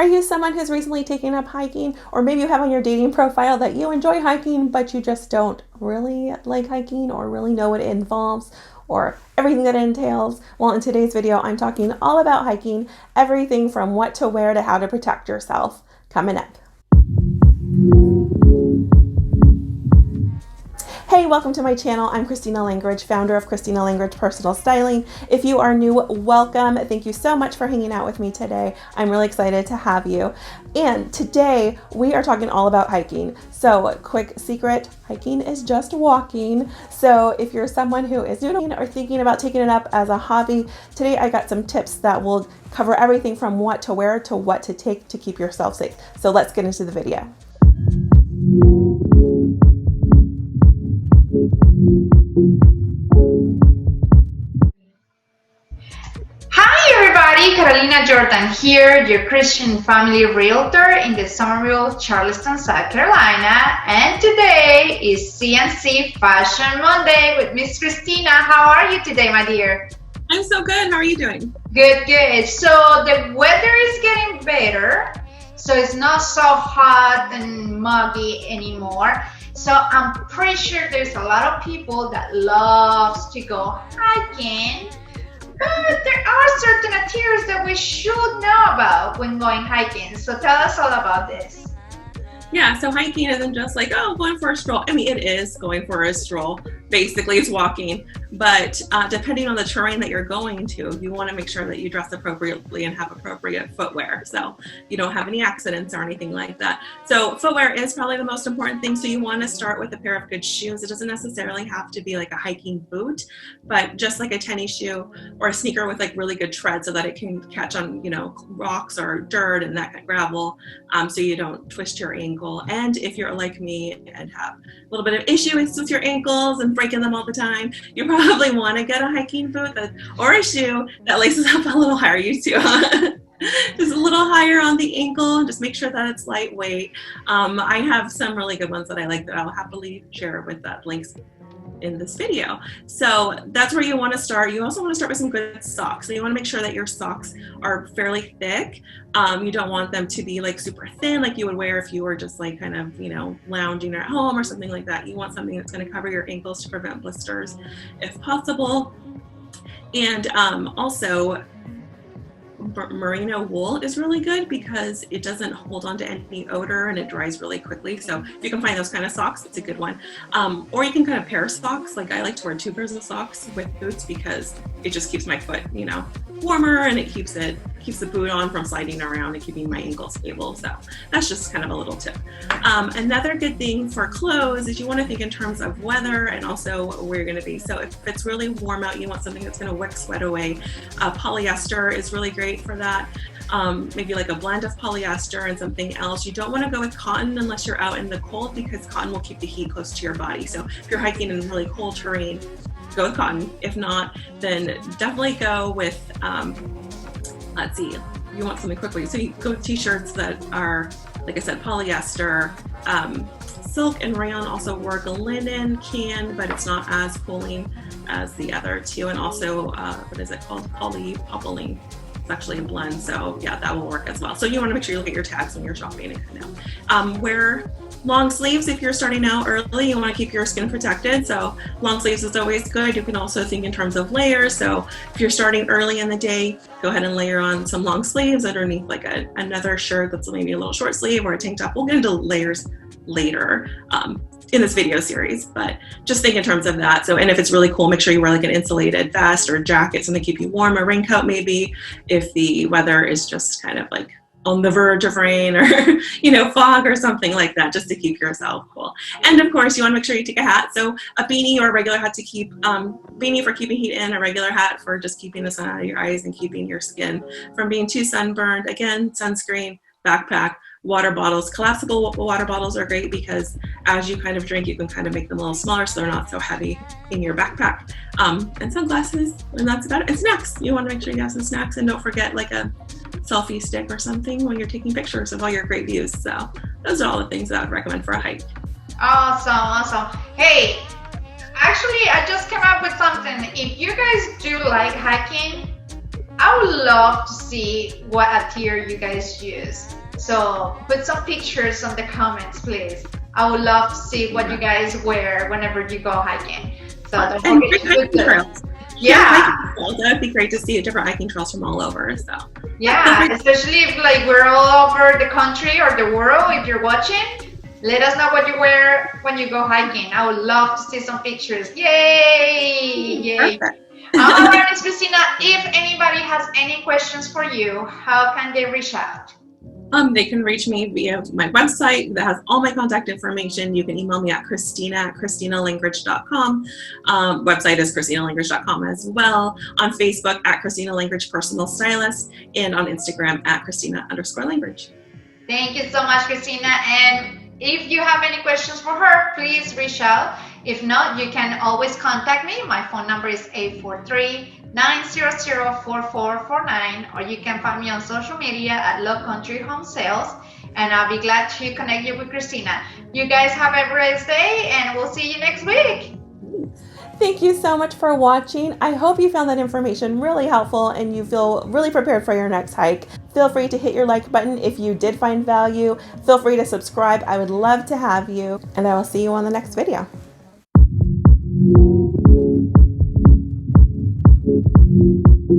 Are you someone who's recently taken up hiking? Or maybe you have on your dating profile that you enjoy hiking, but you just don't really like hiking or really know what it involves or everything that it entails? Well, in today's video, I'm talking all about hiking, everything from what to wear to how to protect yourself. Coming up. Hey, welcome to my channel. I'm Christina Langridge, founder of Christina Langridge Personal Styling. If you are new, welcome. Thank you so much for hanging out with me today. I'm really excited to have you. And today we are talking all about hiking. So quick secret, hiking is just walking. So if you're someone who is new to or thinking about taking it up as a hobby, today I got some tips that will cover everything from what to wear to what to take to keep yourself safe. So let's get into the video. Hi everybody, Carolina Jordan here, your Christian family realtor in the Summerville, Charleston, South Carolina. And today is CNC Fashion Monday with Miss Christina. How are you today, my dear? I'm so good. How are you doing? Good, good. So the weather is getting better. So it's not so hot and muggy anymore. So I'm pretty sure there's a lot of people that loves to go hiking. But there are certain materials that we should know about when going hiking. So tell us all about this. Yeah, so hiking isn't just like, oh, going for a stroll. I mean, it is going for a stroll. Basically, it's walking. But depending on the terrain that you're going to, you want to make sure that you dress appropriately and have appropriate footwear, so you don't have any accidents or anything like that. So footwear is probably the most important thing. So you want to start with a pair of good shoes. It doesn't necessarily have to be like a hiking boot, but just like a tennis shoe or a sneaker with like really good tread so that it can catch on, rocks or dirt and that kind of gravel, so you don't twist your ankle. And if you're like me and have a little bit of issues with your ankles and breaking them all the time, you probably want to get a hiking boot or a shoe that laces up a little higher. You too. Just a little higher on the ankle and just make sure that it's lightweight. I have some really good ones that I like that I'll happily share with links in this video. So that's where you want to start. You also want to start with some good socks. So you want to make sure that your socks are fairly thick. You don't want them to be like super thin like you would wear if you were just like kind of, lounging at home or something like that. You want something that's going to cover your ankles to prevent blisters if possible. And also, merino wool is really good because it doesn't hold on to any odor and it dries really quickly. So if you can find those kind of socks, it's a good one. Or you can kind of pair socks. Like I like to wear 2 pairs of socks with boots because it just keeps my foot, warmer, and it keeps the boot on from sliding around and keeping my ankle stable. So that's just kind of a little tip. Another good thing for clothes is you want to think in terms of weather and also where you're going to be. So if it's really warm out, you want something that's going to wick sweat away. Polyester is really great for that. Maybe like a blend of polyester and something else. You don't want to go with cotton unless you're out in the cold because cotton will keep the heat close to your body. So if you're hiking in really cold terrain, go with cotton. If not, then definitely go with, let's see, you want something quickly. So you go with t-shirts that are, like I said, polyester. Silk and rayon also work. Linen can, but it's not as cooling as the other two. And also, what is it called? Polypropylene. It's actually a blend, so yeah, that will work as well. So you want to make sure you look at your tags when you're shopping and wear long sleeves if you're starting out early. You want to keep your skin protected, so long sleeves is always good. You can also think in terms of layers. So if you're starting early in the day, go ahead and layer on some long sleeves underneath like another shirt that's maybe a little short sleeve or a tank top. We'll get into layers later in this video series, but just think in terms of that. So, and if it's really cool, make sure you wear like an insulated vest or jacket, something to keep you warm, a raincoat maybe, if the weather is just kind of like on the verge of rain or, fog or something like that, just to keep yourself cool. And of course, you want to make sure you take a hat. So a beanie or a regular hat to keep, beanie for keeping heat in, a regular hat for just keeping the sun out of your eyes and keeping your skin from being too sunburned. Again, sunscreen, backpack, water bottles. Collapsible water bottles are great because as you kind of drink, you can kind of make them a little smaller so they're not so heavy in your backpack. And sunglasses, and that's about it. And snacks. You want to make sure you have some snacks, and don't forget like a selfie stick or something when you're taking pictures of all your great views. So those are all the things that I would recommend for a hike. Awesome. Hey, actually, I just came up with something. If you guys do like hiking, I would love to see what attire you guys use. So put some pictures on the comments, please. I would love to see what you guys wear whenever you go hiking. So don't forget to put those. Yeah, that would be great to see different hiking trails from all over. So yeah, especially if like we're all over the country or the world. If you're watching, let us know what you wear when you go hiking. I would love to see some pictures. Yay! Yay! All right, Miss Christina. If anybody has any questions for you, how can they reach out? They can reach me via my website that has all my contact information. You can email me at Christina@ChristinaLangridge.com. Website is ChristinaLangridge.com as well. On Facebook at Christina Langridge Personal Stylist, and on Instagram at Christina_Langridge. Thank you so much, Christina. And if you have any questions for her, please reach out. If not, you can always contact me. My phone number is 843-900-4449, or you can find me on social media at Low Country Home Sales, and I'll be glad to connect you with Christina. You guys have a great day, and we'll see you next week. Thank you so much for watching. I hope you found that information really helpful and you feel really prepared for your next hike. Feel free to hit your like button if you did find value. Feel free to subscribe. I would love to have you, and I will see you on the next video.